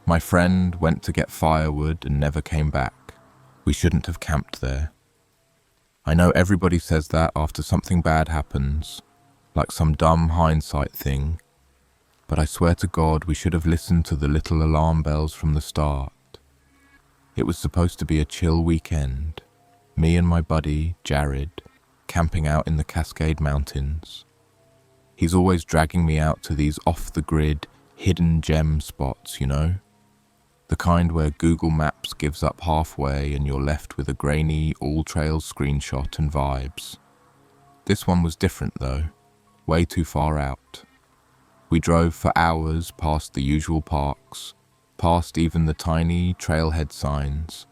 My friend went to get firewood and never came back. We shouldn't have camped there. I know everybody says that after something bad happens, like some dumb hindsight thing, but I swear to God we should have listened to the little alarm bells from the start. It was supposed to be a chill weekend, me and my buddy, Jared, camping out in the Cascade Mountains. He's always dragging me out to these off-the-grid, hidden gem spots, you know? The kind where Google Maps gives up halfway and you're left with a grainy, all-trails screenshot and vibes. This one was different though, way too far out. We drove for hours past the usual parks, past even the tiny trailhead signs,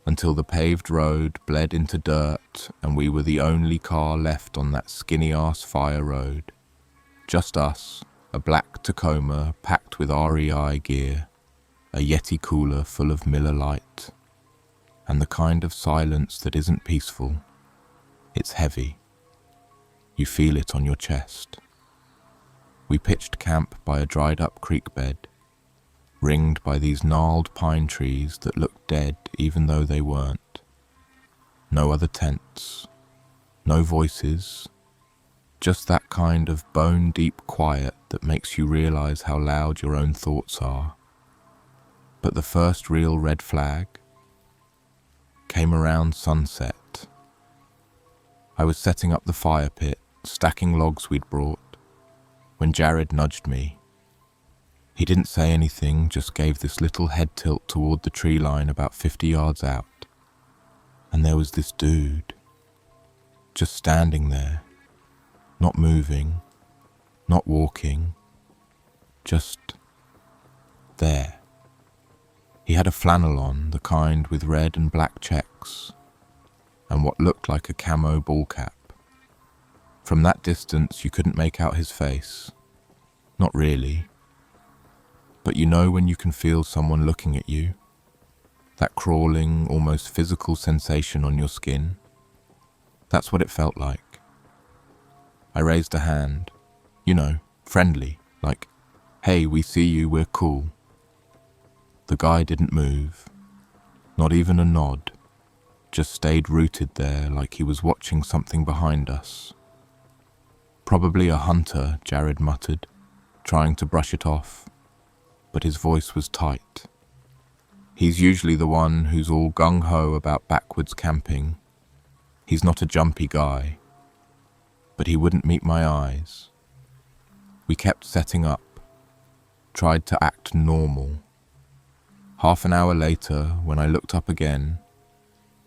until the paved road bled into dirt and we were the only car left on that skinny-ass fire road. Just us, a black Tacoma packed with REI gear, a Yeti cooler full of Miller Lite, and the kind of silence that isn't peaceful. It's heavy. You feel it on your chest. We pitched camp by a dried-up creek bed, ringed by these gnarled pine trees that looked dead even though they weren't. No other tents, no voices, just that kind of bone-deep quiet that makes you realize how loud your own thoughts are. But the first real red flag came around sunset. I was setting up the fire pit, stacking logs we'd brought, when Jared nudged me. He didn't say anything, just gave this little head tilt toward the tree line about 50 yards out. And there was this dude, just standing there, not moving, not walking, just there. He had a flannel on, the kind with red and black checks, and what looked like a camo ball cap. From that distance you couldn't make out his face. Not really. But you know when you can feel someone looking at you? That crawling, almost physical sensation on your skin? That's what it felt like. I raised a hand, you know, friendly, like, hey, we see you, we're cool. The guy didn't move, not even a nod, just stayed rooted there like he was watching something behind us. Probably a hunter, Jared muttered, trying to brush it off, but his voice was tight. He's usually the one who's all gung-ho about backwoods camping. He's not a jumpy guy, but he wouldn't meet my eyes. We kept setting up, tried to act normal. Half an hour later, when I looked up again,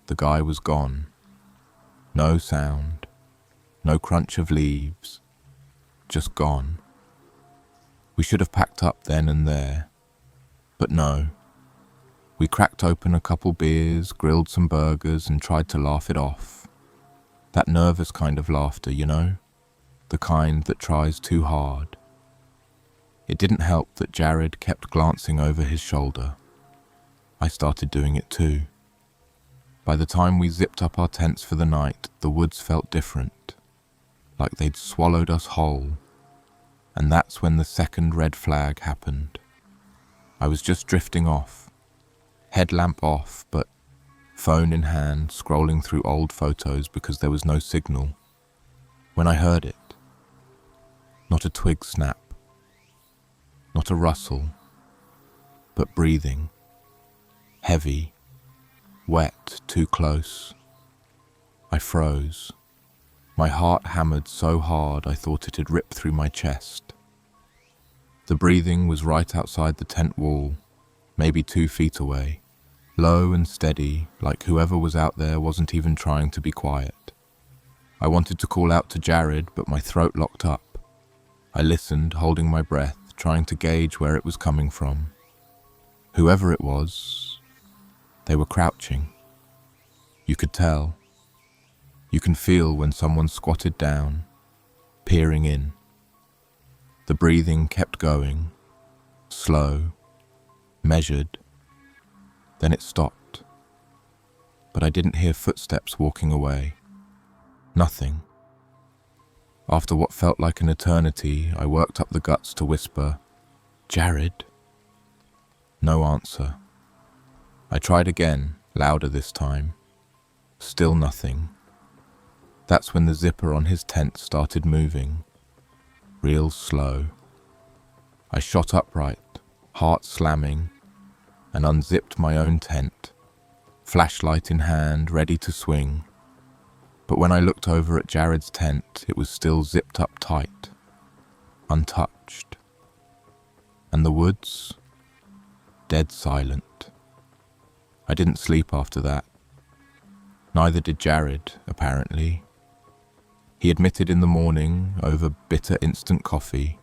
the guy was gone. No sound, no crunch of leaves, just gone. We should have packed up then and there, but no. We cracked open a couple beers, grilled some burgers, and tried to laugh it off. That nervous kind of laughter, you know? The kind that tries too hard. It didn't help that Jared kept glancing over his shoulder. I started doing it too. By the time we zipped up our tents for the night, the woods felt different, like they'd swallowed us whole. And that's when the second red flag happened. I was just drifting off, headlamp off, but phone in hand, scrolling through old photos because there was no signal, when I heard it. Not a twig snap, not a rustle, but breathing. Heavy, wet, too close. I froze. My heart hammered so hard I thought it had ripped through my chest. The breathing was right outside the tent wall, maybe 2 feet away, low and steady, like whoever was out there wasn't even trying to be quiet. I wanted to call out to Jared, but my throat locked up. I listened, holding my breath, trying to gauge where it was coming from. Whoever it was, they were crouching. You could tell. You can feel when someone squatted down, peering in. The breathing kept going, slow, measured. Then it stopped. But I didn't hear footsteps walking away. Nothing. After what felt like an eternity, I worked up the guts to whisper, "Jared?" No answer. I tried again, louder this time. Still nothing. That's when the zipper on his tent started moving, real slow. I shot upright, heart slamming, and unzipped my own tent, flashlight in hand, ready to swing. But when I looked over at Jared's tent, it was still zipped up tight, untouched. And the woods? Dead silent. I didn't sleep after that. Neither did Jared, apparently. He admitted in the morning, over bitter instant coffee,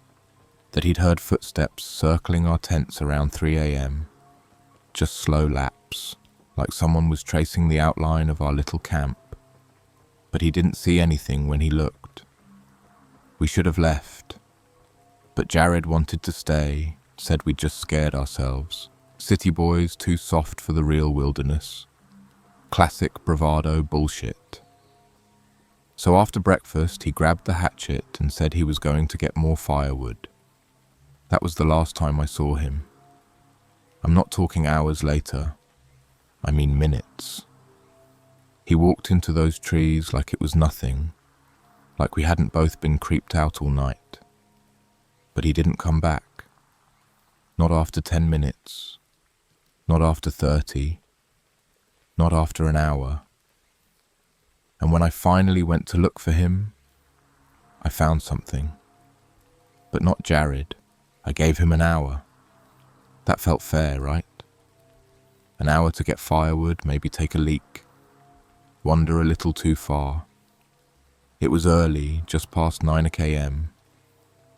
that he'd heard footsteps circling our tents around 3 a.m. Just slow laps, like someone was tracing the outline of our little camp. But he didn't see anything when he looked. We should have left. But Jared wanted to stay, said we'd just scared ourselves. City boys too soft for the real wilderness. Classic bravado bullshit. So after breakfast, he grabbed the hatchet and said he was going to get more firewood. That was the last time I saw him. I'm not talking hours later. I mean minutes. He walked into those trees like it was nothing, like we hadn't both been creeped out all night. But he didn't come back. Not after 10 minutes. Not after 30. Not after an hour. And when I finally went to look for him, I found something. But not Jared. I gave him an hour. That felt fair, right? An hour to get firewood, maybe take a leak, wander a little too far. It was early, just past 9 a.m.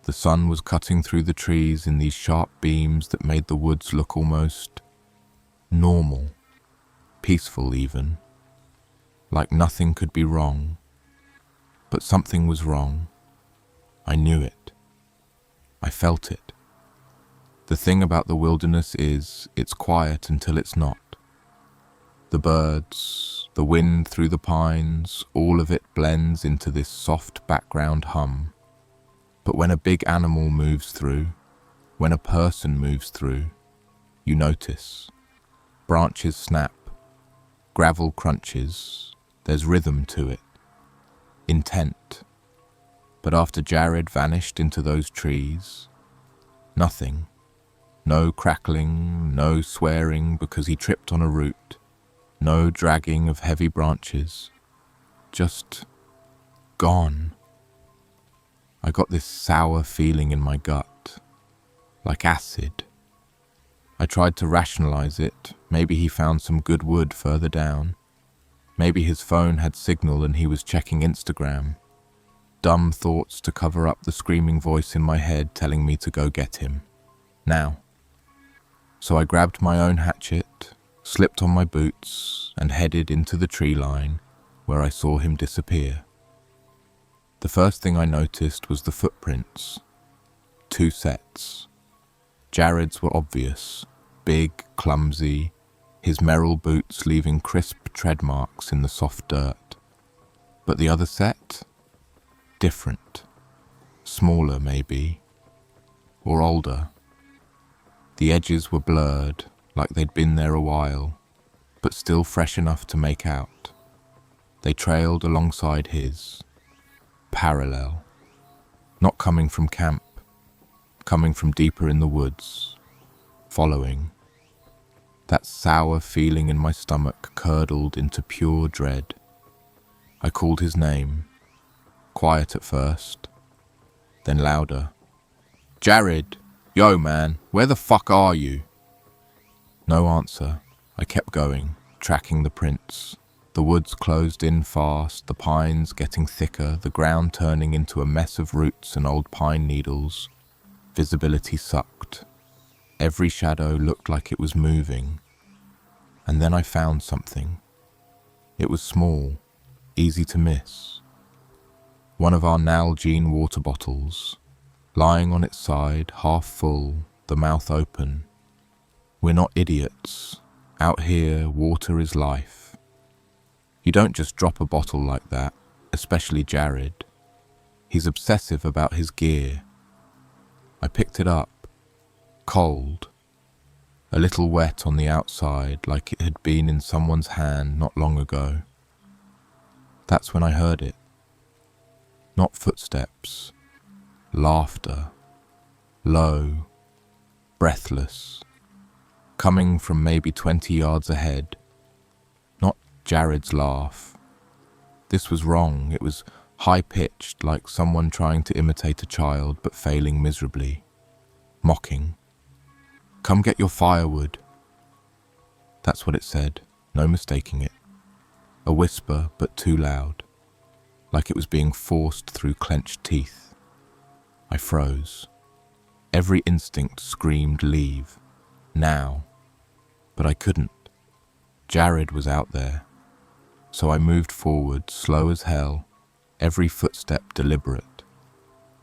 The sun was cutting through the trees in these sharp beams that made the woods look almost normal, peaceful even. Like nothing could be wrong. But something was wrong. I knew it. I felt it. The thing about the wilderness is, it's quiet until it's not. The birds, the wind through the pines, all of it blends into this soft background hum. But when a big animal moves through, when a person moves through, you notice. Branches snap, gravel crunches, there's rhythm to it, intent. But after Jared vanished into those trees, nothing. No crackling, no swearing because he tripped on a root, no dragging of heavy branches, just gone. I got this sour feeling in my gut, like acid. I tried to rationalize it. Maybe he found some good wood further down. Maybe his phone had signal and he was checking Instagram. Dumb thoughts to cover up the screaming voice in my head telling me to go get him. Now. So I grabbed my own hatchet, slipped on my boots, and headed into the tree line where I saw him disappear. The first thing I noticed was the footprints. 2 sets. Jared's were obvious, big, clumsy, his Merrill boots leaving crisp tread marks in the soft dirt. But the other set? Different. Smaller, maybe. Or older. The edges were blurred, like they'd been there a while, but still fresh enough to make out. They trailed alongside his. Parallel. Not coming from camp. Coming from deeper in the woods, following. That sour feeling in my stomach curdled into pure dread. I called his name, quiet at first, then louder. Jared! Yo, man, where the fuck are you? No answer. I kept going, tracking the prints. The woods closed in fast, the pines getting thicker, the ground turning into a mess of roots and old pine needles. Visibility sucked. Every shadow looked like it was moving. And then I found something. It was small, easy to miss. One of our Nalgene water bottles, lying on its side, half full, the mouth open. We're not idiots. Out here, water is life. You don't just drop a bottle like that, especially Jared. He's obsessive about his gear. I picked it up, cold. a little wet on the outside like it had been in someone's hand not long ago. That's when I heard it. Not footsteps, laughter, low, breathless, coming from maybe 20 yards ahead. Not Jared's laugh. This was wrong. It was high-pitched, like someone trying to imitate a child but failing miserably. Mocking. "Come get your firewood." That's what it said, no mistaking it. A whisper, but too loud, like it was being forced through clenched teeth. I froze. Every instinct screamed leave, now. But I couldn't. Jared was out there. So I moved forward, slow as hell, every footstep deliberate.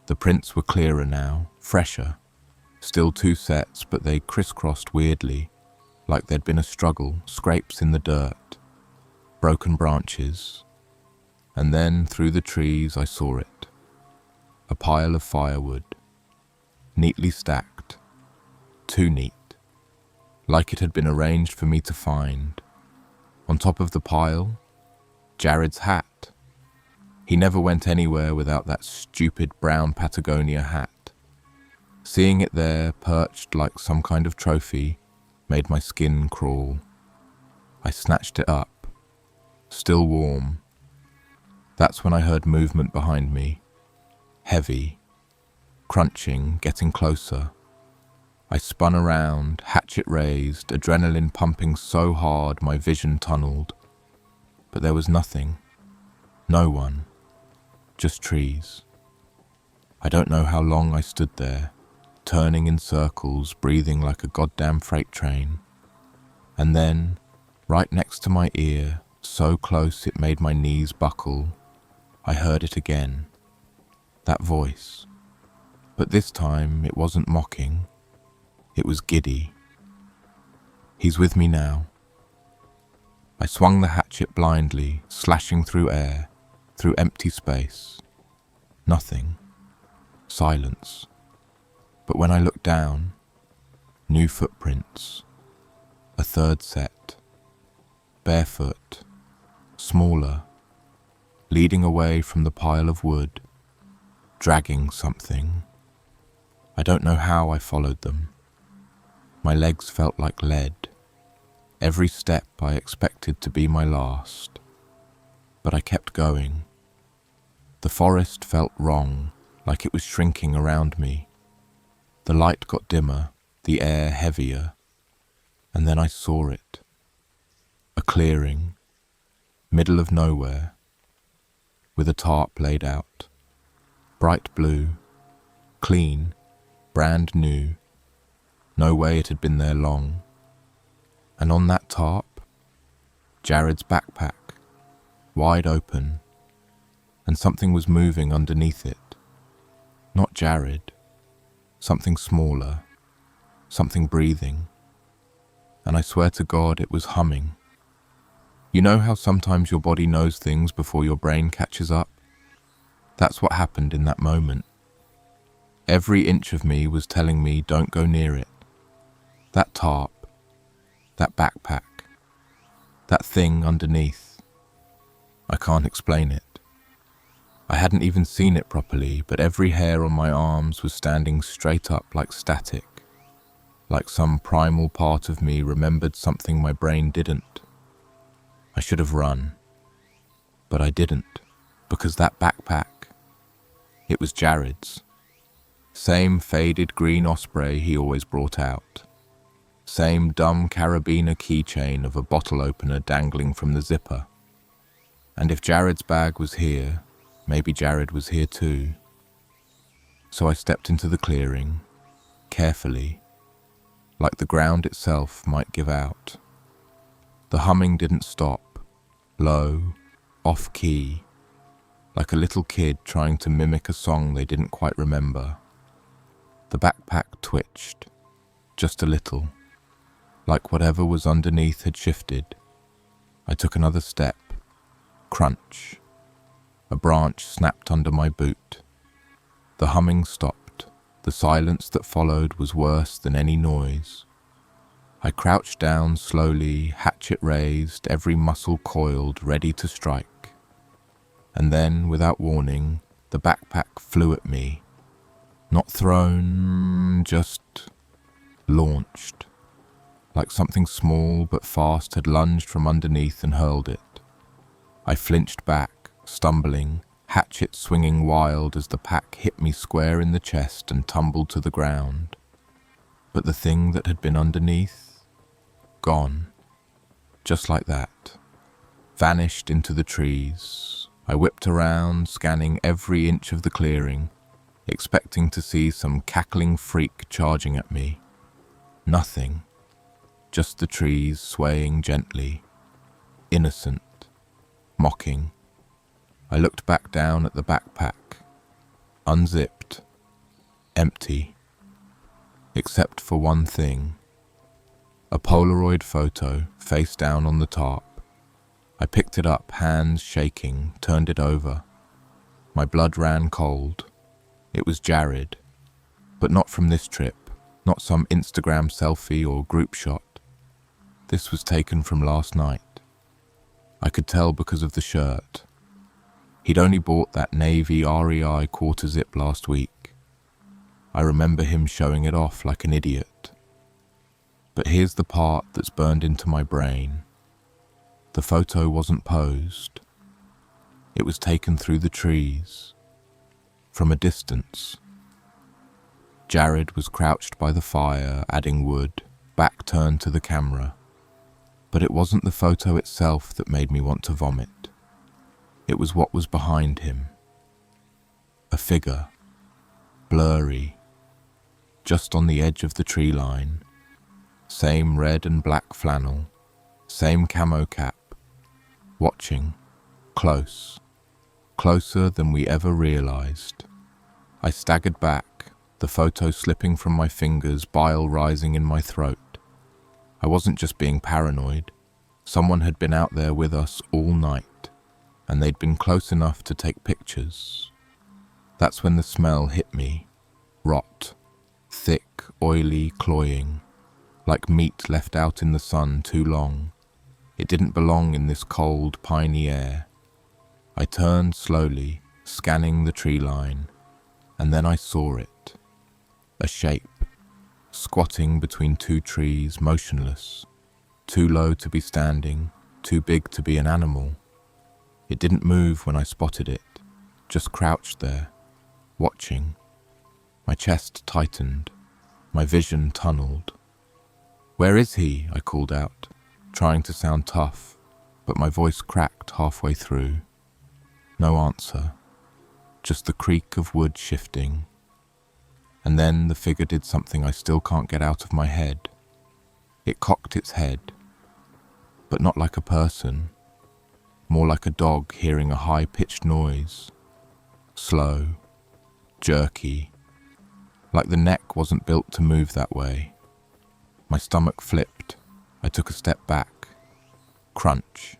The prints were clearer now, fresher. Still 2 sets, but they crisscrossed weirdly, like there'd been a struggle, scrapes in the dirt, broken branches. And then, through the trees, I saw it. A pile of firewood, neatly stacked, too neat, like it had been arranged for me to find. On top of the pile, Jared's hat. He never went anywhere without that stupid brown Patagonia hat. Seeing it there, perched like some kind of trophy, made my skin crawl. I snatched it up, still warm. That's when I heard movement behind me. Heavy, crunching, getting closer. I spun around, hatchet raised, adrenaline pumping so hard my vision tunneled. But there was nothing. No one. Just trees. I don't know how long I stood there, turning in circles, breathing like a goddamn freight train. And then, right next to my ear, so close it made my knees buckle, I heard it again. That voice. But this time it wasn't mocking. It was giddy. He's with me now. I swung the hatchet blindly, slashing through air, through empty space. Nothing. Silence. But when I looked down, new footprints. A 3rd set. Barefoot. Smaller. Leading away from the pile of wood. Dragging something. I don't know how I followed them. My legs felt like lead. Every step I expected to be my last. But I kept going. The forest felt wrong, like it was shrinking around me. The light got dimmer, the air heavier, and then I saw it. A clearing, middle of nowhere, with a tarp laid out. Bright blue, clean, brand new. No way it had been there long. And on that tarp, Jared's backpack, wide open, and something was moving underneath it. Not Jared, something smaller, something breathing. And I swear to God it was humming. You know how sometimes your body knows things before your brain catches up? That's what happened in that moment. Every inch of me was telling me don't go near it. That tarp, that backpack, that thing underneath. I can't explain it. I hadn't even seen it properly, but every hair on my arms was standing straight up like static, like some primal part of me remembered something my brain didn't. I should have run, but I didn't, because that backpack, it was Jared's. Same faded green Osprey he always brought out. Same dumb carabiner keychain of a bottle opener dangling from the zipper. And if Jared's bag was here, maybe Jared was here too. So I stepped into the clearing, carefully, like the ground itself might give out. The humming didn't stop, low, off-key, like a little kid trying to mimic a song they didn't quite remember. The backpack twitched, just a little, like whatever was underneath had shifted. I took another step. Crunch. A branch snapped under my boot. The humming stopped. The silence that followed was worse than any noise. I crouched down slowly, hatchet raised, every muscle coiled, ready to strike. And then, without warning, the backpack flew at me. Not thrown, just launched. Like something small but fast had lunged from underneath and hurled it. I flinched back, stumbling, hatchet swinging wild as the pack hit me square in the chest and tumbled to the ground. But the thing that had been underneath, gone. Just like that. Vanished into the trees. I whipped around, scanning every inch of the clearing, expecting to see some cackling freak charging at me. Nothing. Just the trees swaying gently. Innocent. Mocking. I looked back down at the backpack. Unzipped. Empty. Except for one thing. A Polaroid photo, face down on the tarp. I picked it up, hands shaking, turned it over. My blood ran cold. It was Jared. But not from this trip, not some Instagram selfie or group shot. This was taken from last night. I could tell because of the shirt. He'd only bought that navy REI quarter zip last week. I remember him showing it off like an idiot. But here's the part that's burned into my brain. The photo wasn't posed. It was taken through the trees, from a distance. Jared was crouched by the fire, adding wood, back turned to the camera. But it wasn't the photo itself that made me want to vomit. It was what was behind him. A figure, blurry, just on the edge of the tree line. Same red and black flannel, same camo cap. Watching, close, closer than we ever realized. I staggered back, the photo slipping from my fingers, bile rising in my throat. I wasn't just being paranoid. Someone had been out there with us all night, and they'd been close enough to take pictures. That's when the smell hit me. Rot. Thick, oily, cloying. Like meat left out in the sun too long. It didn't belong in this cold, piney air. I turned slowly, scanning the tree line, and then I saw it. A shape. Squatting between two trees, motionless. Too low to be standing, too big to be an animal. It didn't move when I spotted it, just crouched there, watching. My chest tightened, my vision tunneled. "Where is he?" I called out, trying to sound tough, but my voice cracked halfway through. No answer, just the creak of wood shifting. And then the figure did something I still can't get out of my head. It cocked its head, but not like a person, more like a dog hearing a high-pitched noise. Slow, jerky, like the neck wasn't built to move that way. My stomach flipped. I took a step back. Crunch.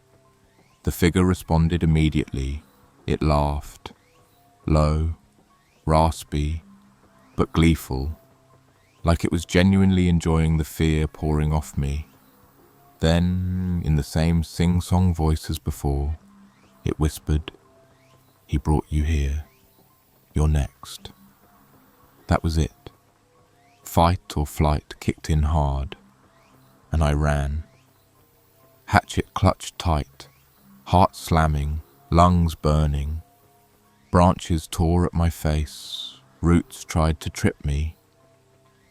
The figure responded immediately. It laughed. Low, raspy, but gleeful, like it was genuinely enjoying the fear pouring off me. Then, in the same sing-song voice as before, it whispered, "He brought you here. You're next." That was it. Fight or flight kicked in hard, and I ran. Hatchet clutched tight, heart slamming, lungs burning. Branches tore at my face. Roots tried to trip me,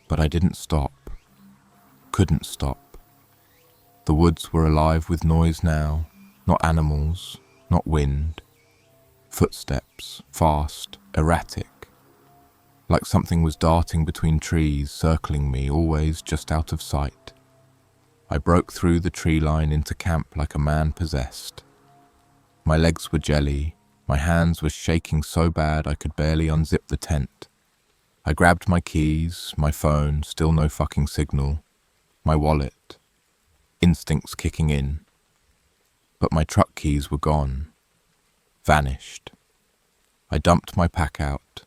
but I didn't stop, couldn't stop. The woods were alive with noise now, not animals, not wind. Footsteps, fast, erratic, like something was darting between trees, circling me, always just out of sight. I broke through the tree line into camp like a man possessed. My legs were jelly. My hands were shaking so bad I could barely unzip the tent. I grabbed my keys, my phone, still no fucking signal, my wallet, instincts kicking in. But my truck keys were gone, vanished. I dumped my pack out,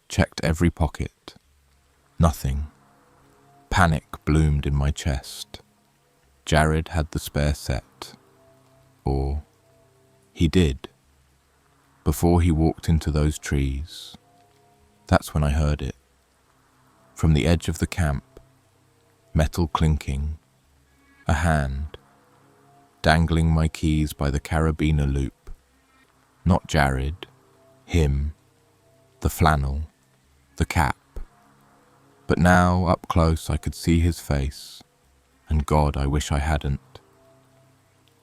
checked every pocket. Nothing. Panic bloomed in my chest. Jared had the spare set. Or he did, before he walked into those trees. That's when I heard it. From the edge of the camp, metal clinking, a hand, dangling my keys by the carabiner loop. Not Jared, him, the flannel, the cap. But now, up close, I could see his face, and God, I wish I hadn't.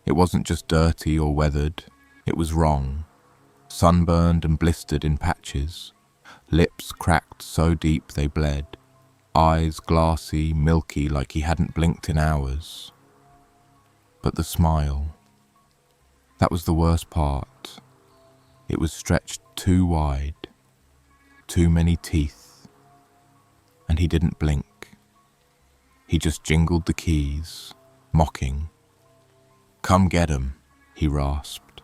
It wasn't just dirty or weathered, it was wrong, sunburned and blistered in patches, lips cracked so deep they bled, eyes glassy, milky like he hadn't blinked in hours. But the smile, that was the worst part. It was stretched too wide, too many teeth, and he didn't blink. He just jingled the keys, mocking. "Come get 'em," he rasped.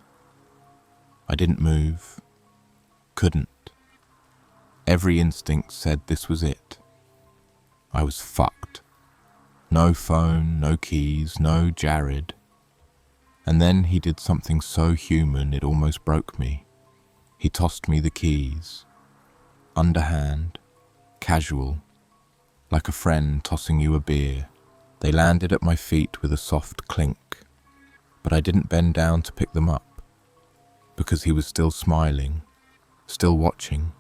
I didn't move, couldn't. Every instinct said this was it. I was fucked. No phone, no keys, no Jared. And then he did something so human it almost broke me. He tossed me the keys. Underhand, casual, like a friend tossing you a beer. They landed at my feet with a soft clink. But I didn't bend down to pick them up, because he was still smiling, still watching.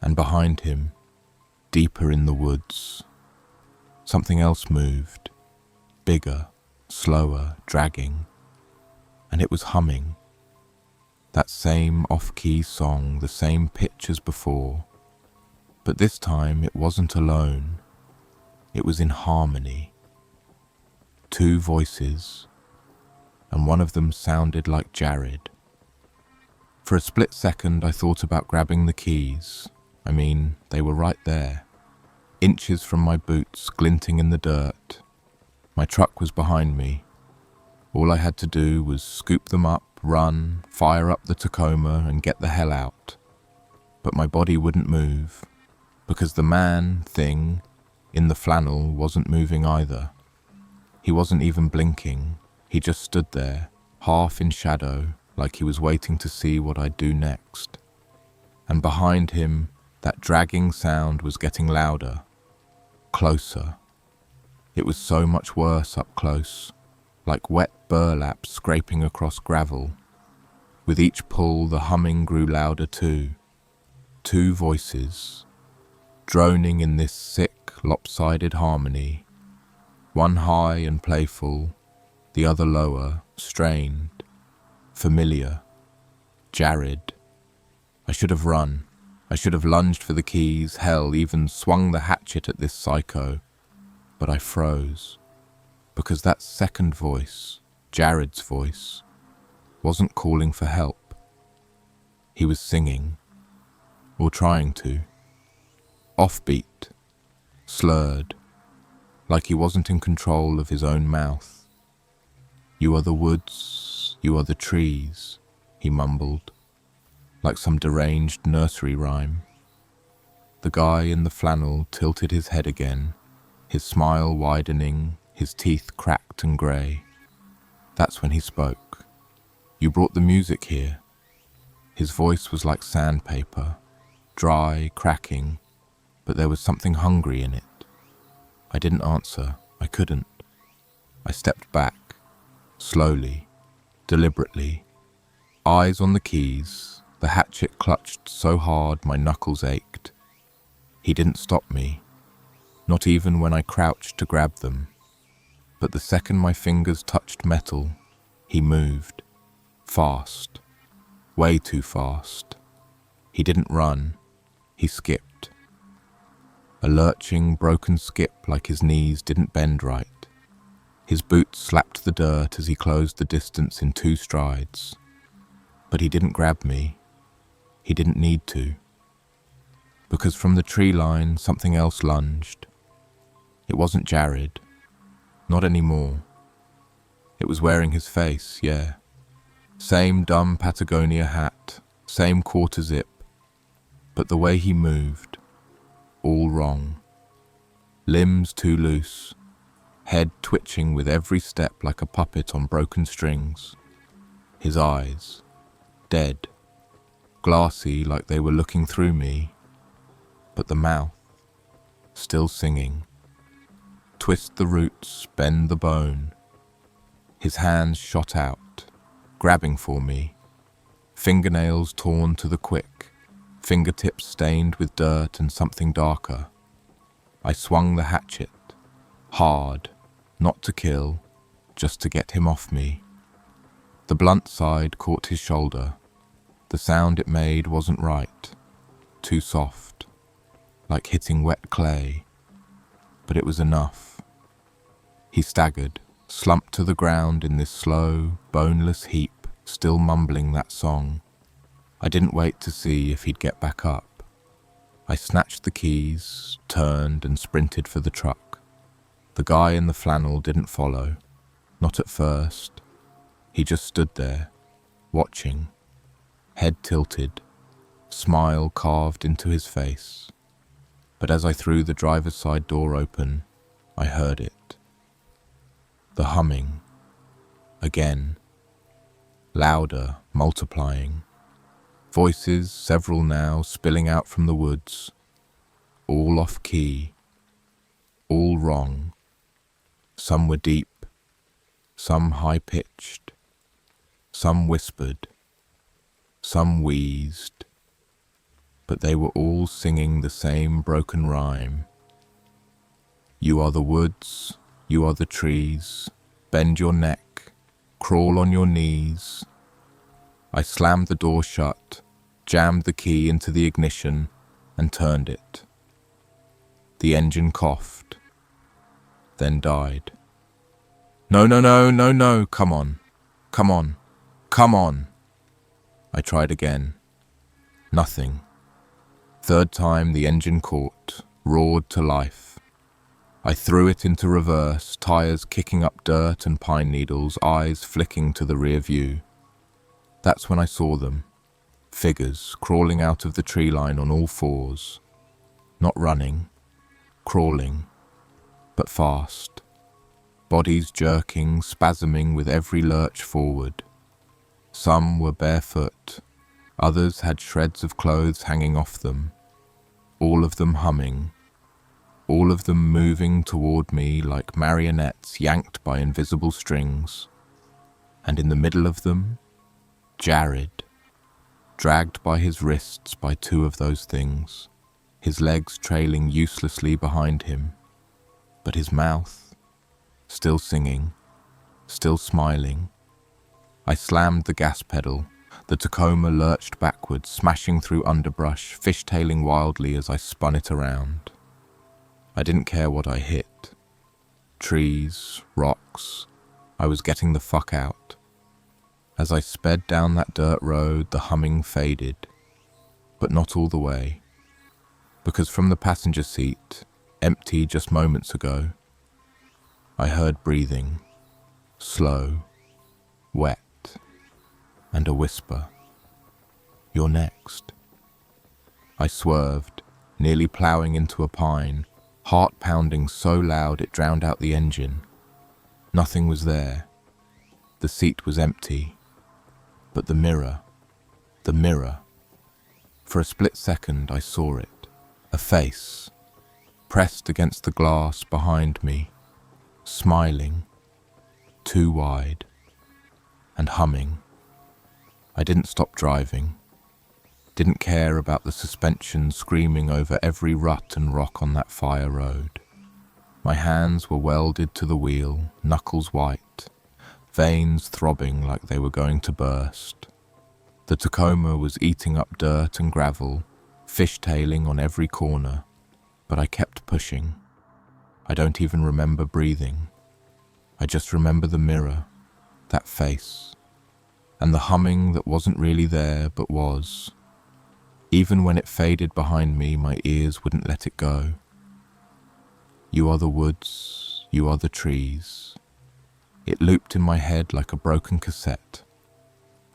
And behind him, deeper in the woods, something else moved, bigger, slower, dragging, and it was humming. That same off-key song, the same pitch as before, but this time it wasn't alone, it was in harmony. Two voices, and one of them sounded like Jared. For a split second I thought about grabbing the keys. I mean, they were right there, inches from my boots, glinting in the dirt. My truck was behind me. All I had to do was scoop them up, run, fire up the Tacoma and get the hell out. But my body wouldn't move, because the man thing in the flannel wasn't moving either. He wasn't even blinking. He just stood there, half in shadow, like he was waiting to see what I'd do next. And behind him, that dragging sound was getting louder, closer. It was so much worse up close, like wet burlap scraping across gravel. With each pull, the humming grew louder too. Two voices, droning in this sick, lopsided harmony. One high and playful, the other lower, strained, familiar. Jared. I should have run. I should have lunged for the keys, hell, even swung the hatchet at this psycho. But I froze, because that second voice, Jared's voice, wasn't calling for help. He was singing, or trying to. Offbeat, slurred, like he wasn't in control of his own mouth. "You are the woods, you are the trees," he mumbled, like some deranged nursery rhyme. The guy in the flannel tilted his head again, his smile widening, his teeth cracked and grey. That's when he spoke. "You brought the music here." His voice was like sandpaper, dry, cracking, but there was something hungry in it. I didn't answer. I couldn't. I stepped back. Slowly, deliberately, eyes on the keys, the hatchet clutched so hard my knuckles ached. He didn't stop me, not even when I crouched to grab them. But the second my fingers touched metal, he moved. Fast. Way too fast. He didn't run, he skipped. A lurching, broken skip like his knees didn't bend right. His boots slapped the dirt as he closed the distance in 2 strides. But he didn't grab me. He didn't need to. Because from the tree line, something else lunged. It wasn't Jared. Not anymore. It was wearing his face, yeah. Same dumb Patagonia hat, same quarter zip. But the way he moved, all wrong. Limbs too loose. head twitching with every step like a puppet on broken strings. His eyes, dead, glassy like they were looking through me, but the mouth, still singing. Twist the roots, bend the bone. His hands shot out, grabbing for me, fingernails torn to the quick, fingertips stained with dirt and something darker. I swung the hatchet, hard, not to kill, just to get him off me. The blunt side caught his shoulder. The sound it made wasn't right, too soft, like hitting wet clay, but it was enough. He staggered, slumped to the ground in this slow, boneless heap, still mumbling that song. I didn't wait to see if he'd get back up. I snatched the keys, turned and sprinted for the truck. The guy in the flannel didn't follow, not at first. He just stood there, watching, head tilted, smile carved into his face. But as I threw the driver's side door open, I heard it. The humming, again, louder, multiplying. Voices, several now, spilling out from the woods, all off key, all wrong. Some were deep, some high-pitched, some whispered, some wheezed, but they were all singing the same broken rhyme. You are the woods, you are the trees, bend your neck, crawl on your knees. I slammed the door shut, jammed the key into the ignition, and turned it. The engine coughed, then died. No, no, no, no, no, come on, come on, come on. I tried again. Nothing. Third time the engine caught, roared to life. I threw it into reverse, tires kicking up dirt and pine needles, eyes flicking to the rear view. That's when I saw them, figures crawling out of the tree line on all fours. Not running, crawling, but fast. Bodies jerking, spasming with every lurch forward. Some were barefoot, others had shreds of clothes hanging off them. All of them humming, all of them moving toward me like marionettes yanked by invisible strings. And in the middle of them, Jared, dragged by his wrists by two of those things, his legs trailing uselessly behind him, but his mouth, still singing, still smiling. I slammed the gas pedal. The Tacoma lurched backwards, smashing through underbrush, fishtailing wildly as I spun it around. I didn't care what I hit. Trees, rocks. I was getting the fuck out. As I sped down that dirt road, the humming faded, but not all the way, because from the passenger seat, empty just moments ago, I heard breathing, slow, wet, and a whisper. You're next. I swerved, nearly ploughing into a pine, heart pounding so loud it drowned out the engine. Nothing was there. The seat was empty. But the mirror. For a split second I saw it. A face, pressed against the glass behind me, smiling, too wide, and humming. I didn't stop driving. Didn't care about the suspension screaming over every rut and rock on that fire road. My hands were welded to the wheel, knuckles white, veins throbbing like they were going to burst. The Tacoma was eating up dirt and gravel, fishtailing on every corner, but I kept pushing. I don't even remember breathing. I just remember the mirror, that face, and the humming that wasn't really there but was. Even when it faded behind me, my ears wouldn't let it go. You are the woods, you are the trees. It looped in my head like a broken cassette.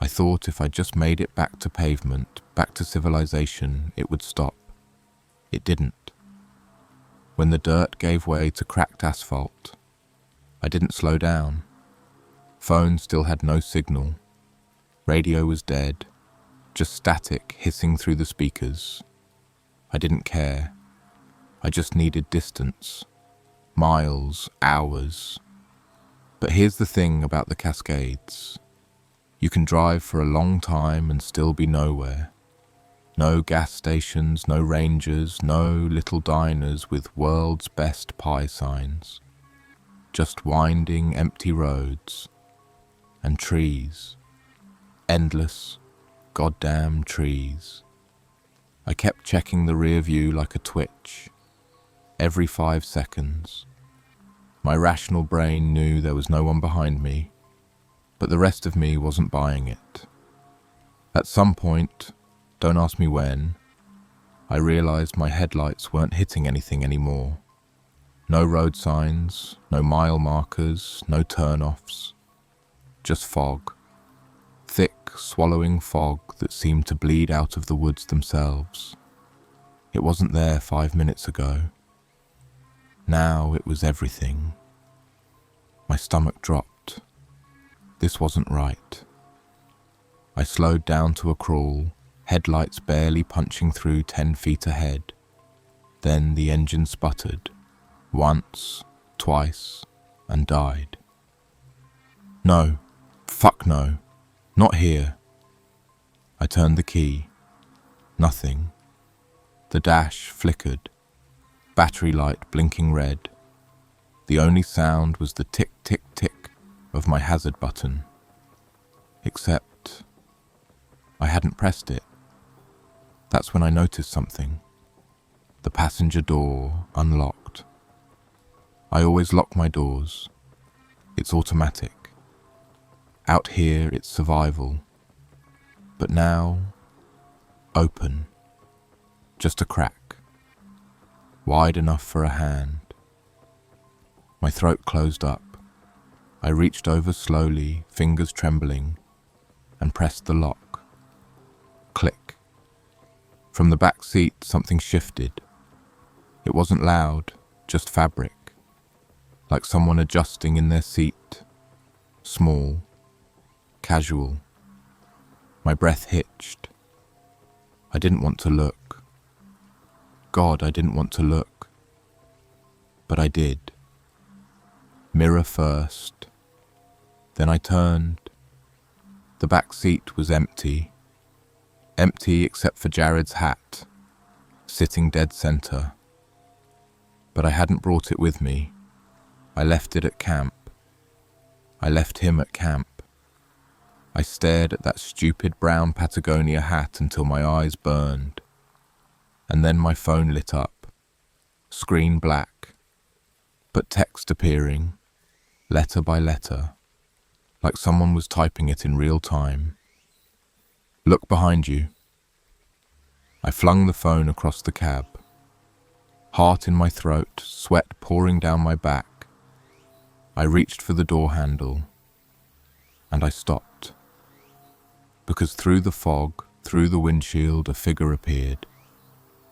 I thought if I just made it back to pavement, back to civilization, it would stop. It didn't. When the dirt gave way to cracked asphalt, I didn't slow down. Phone still had no signal. Radio was dead, just static hissing through the speakers. I didn't care. I just needed distance. Miles, hours. But here's the thing about the Cascades. You can drive for a long time and still be nowhere. No gas stations, no rangers, no little diners with world's best pie signs. Just winding, empty roads and trees. Endless, goddamn trees. I kept checking the rear view like a twitch. Every 5 seconds. My rational brain knew there was no one behind me, but the rest of me wasn't buying it. At some point, don't ask me when, I realized my headlights weren't hitting anything anymore. No road signs, no mile markers, no turn-offs. Just fog. Thick, swallowing fog that seemed to bleed out of the woods themselves. It wasn't there 5 minutes ago. Now it was everything. My stomach dropped. This wasn't right. I slowed down to a crawl, headlights barely punching through 10 feet ahead. Then the engine sputtered. Once, twice, and died. No. Fuck no. Not here. I turned the key. Nothing. The dash flickered. Battery light blinking red. The only sound was the tick, tick, tick of my hazard button. Except I hadn't pressed it. That's when I noticed something. The passenger door unlocked. I always lock my doors. It's automatic. Out here, it's survival. But now, open. Just a crack. Wide enough for a hand. My throat closed up. I reached over slowly, fingers trembling, and pressed the lock. Click. From the back seat, something shifted. It wasn't loud, just fabric. Like someone adjusting in their seat. Small. Casual. My breath hitched. I didn't want to look. God, I didn't want to look. But I did. Mirror first. Then I turned. The back seat was empty. Empty except for Jared's hat, sitting dead center. But I hadn't brought it with me. I left it at camp. I left him at camp. I stared at that stupid brown Patagonia hat until my eyes burned. And then my phone lit up. Screen black. But text appearing, letter by letter, like someone was typing it in real time. Look behind you. I flung the phone across the cab. Heart in my throat, sweat pouring down my back. I reached for the door handle. And I stopped. Because through the fog, through the windshield, a figure appeared,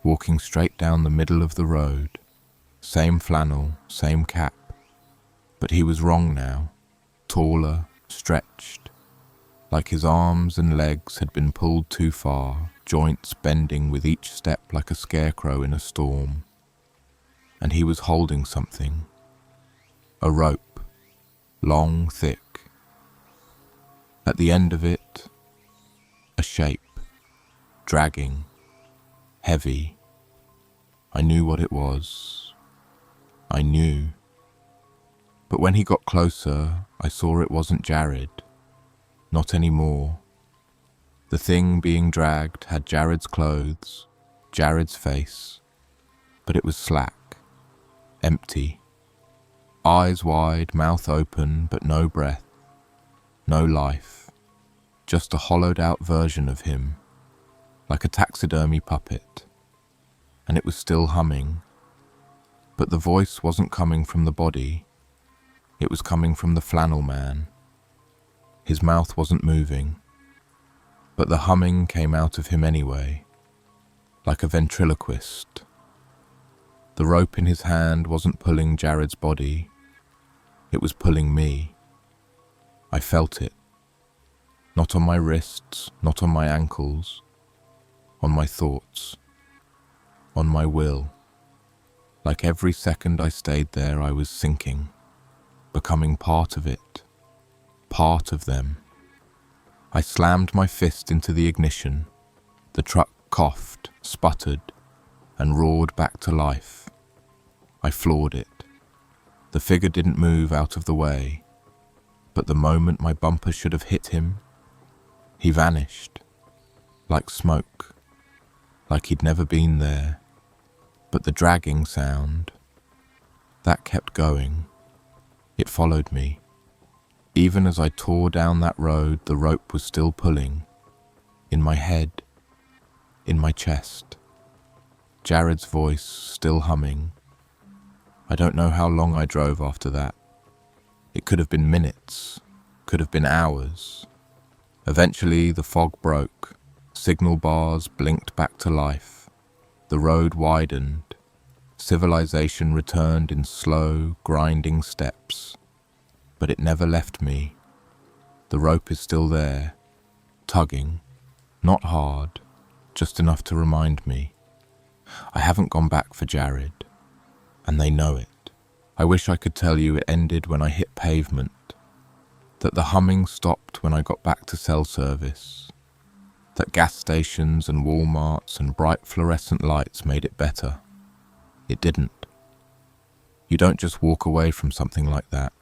walking straight down the middle of the road. Same flannel, same cap. But he was wrong now. Taller, stretched. Like his arms and legs had been pulled too far, joints bending with each step like a scarecrow in a storm. And he was holding something. A rope. Long, thick. At the end of it, a shape. Dragging. Heavy. I knew what it was. I knew. But when he got closer, I saw it wasn't Jared. Not anymore. The thing being dragged had Jared's clothes, Jared's face, but it was slack, empty. Eyes wide, mouth open, but no breath, no life. Just a hollowed-out version of him, like a taxidermy puppet. And it was still humming. But the voice wasn't coming from the body. It was coming from the flannel man. His mouth wasn't moving. But the humming came out of him anyway, like a ventriloquist. The rope in his hand wasn't pulling Jared's body. It was pulling me. I felt it. Not on my wrists, not on my ankles. On my thoughts. On my will. Like every second I stayed there, I was sinking. Becoming part of it. Part of them. I slammed my fist into the ignition. The truck coughed, sputtered, and roared back to life. I floored it. The figure didn't move out of the way, but the moment my bumper should have hit him, he vanished, like smoke, like he'd never been there. But the dragging sound, that kept going. It followed me. Even as I tore down that road, the rope was still pulling. In my head, in my chest. Jared's voice still humming. I don't know how long I drove after that. It could have been minutes, could have been hours. Eventually the fog broke. Signal bars blinked back to life. The road widened. Civilization returned in slow, grinding steps. But it never left me. The rope is still there, tugging, not hard, just enough to remind me. I haven't gone back for Jared, and they know it. I wish I could tell you it ended when I hit pavement, that the humming stopped when I got back to cell service, that gas stations and Walmarts and bright fluorescent lights made it better. It didn't. You don't just walk away from something like that.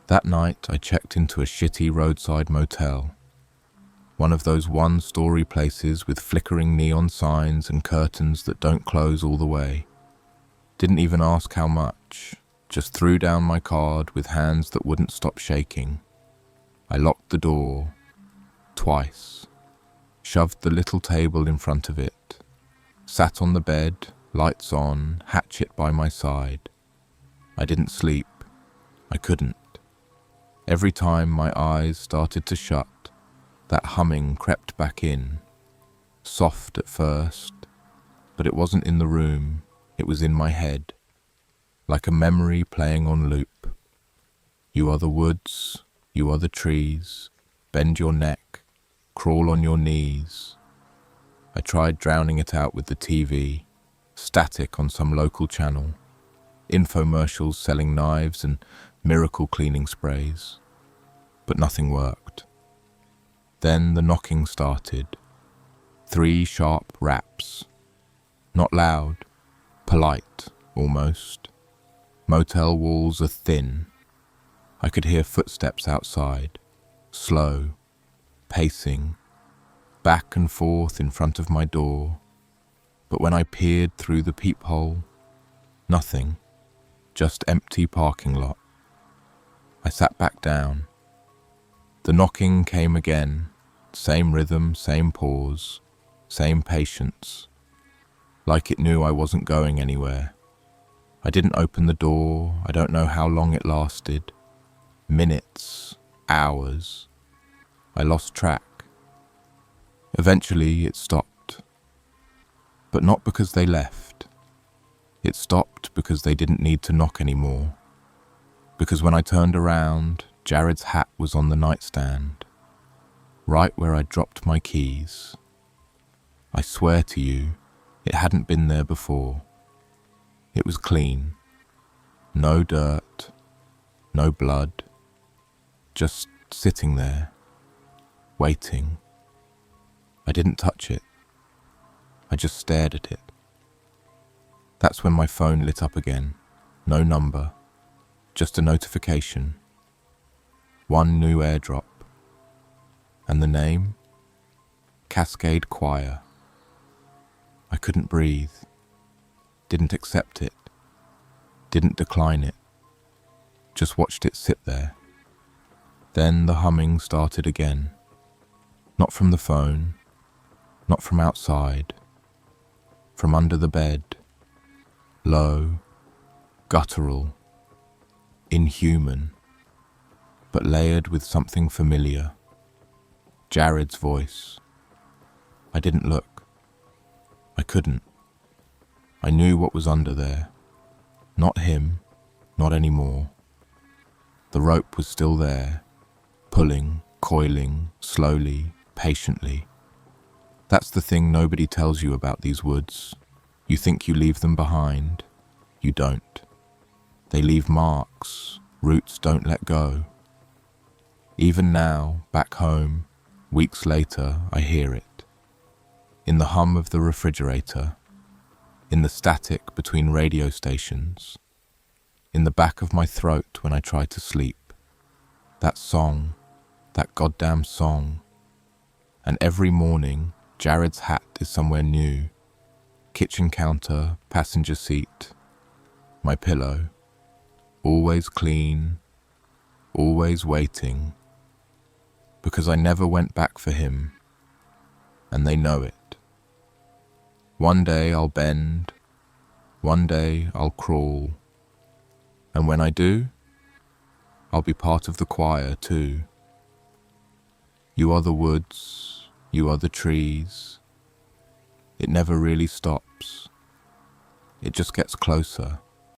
That night I checked into a shitty roadside motel, one of those one-story places with flickering neon signs and curtains that don't close all the way. Didn't even ask how much, just threw down my card with hands that wouldn't stop shaking. I locked the door, twice, shoved the little table in front of it, sat on the bed, lights on, hatchet by my side. I didn't sleep. I couldn't. Every time my eyes started to shut, that humming crept back in, soft at first, but it wasn't in the room, it was in my head, like a memory playing on loop. You are the woods, you are the trees, bend your neck, crawl on your knees. I tried drowning it out with the TV, static on some local channel, infomercials selling knives and miracle cleaning sprays, but nothing worked. Then the knocking started. 3 sharp raps. Not loud, polite, almost. Motel walls are thin. I could hear footsteps outside, slow, pacing, back and forth in front of my door. But when I peered through the peephole, nothing, just empty parking lot. I sat back down. The knocking came again, same rhythm, same pause, same patience, like it knew I wasn't going anywhere. I didn't open the door, I don't know how long it lasted. Minutes, hours. I lost track. Eventually it stopped. But not because they left. It stopped because they didn't need to knock anymore. Because when I turned around, Jared's hat was on the nightstand, right where I dropped my keys. I swear to you, it hadn't been there before. It was clean. No dirt, no blood, just sitting there, waiting. I didn't touch it. I just stared at it. That's when my phone lit up again. No number, just a notification. One new airdrop. And the name? Cascade Choir. I couldn't breathe. Didn't accept it. Didn't decline it. Just watched it sit there. Then the humming started again. Not from the phone. Not from outside. From under the bed. Low. Guttural. Inhuman. But layered with something familiar. Jared's voice. I didn't look. I couldn't. I knew what was under there. Not him, not anymore. The rope was still there, pulling, coiling, slowly, patiently. That's the thing nobody tells you about these woods. You think you leave them behind. You don't. They leave marks. Roots don't let go. Even now, back home, weeks later, I hear it. In the hum of the refrigerator, in the static between radio stations, in the back of my throat when I try to sleep. That song, that goddamn song. And every morning, Jared's hat is somewhere new. Kitchen counter, passenger seat, my pillow. Always clean, always waiting. Because I never went back for him, and they know it. One day I'll bend, one day I'll crawl, and when I do, I'll be part of the choir too. You are the woods, you are the trees. It never really stops. It just gets closer.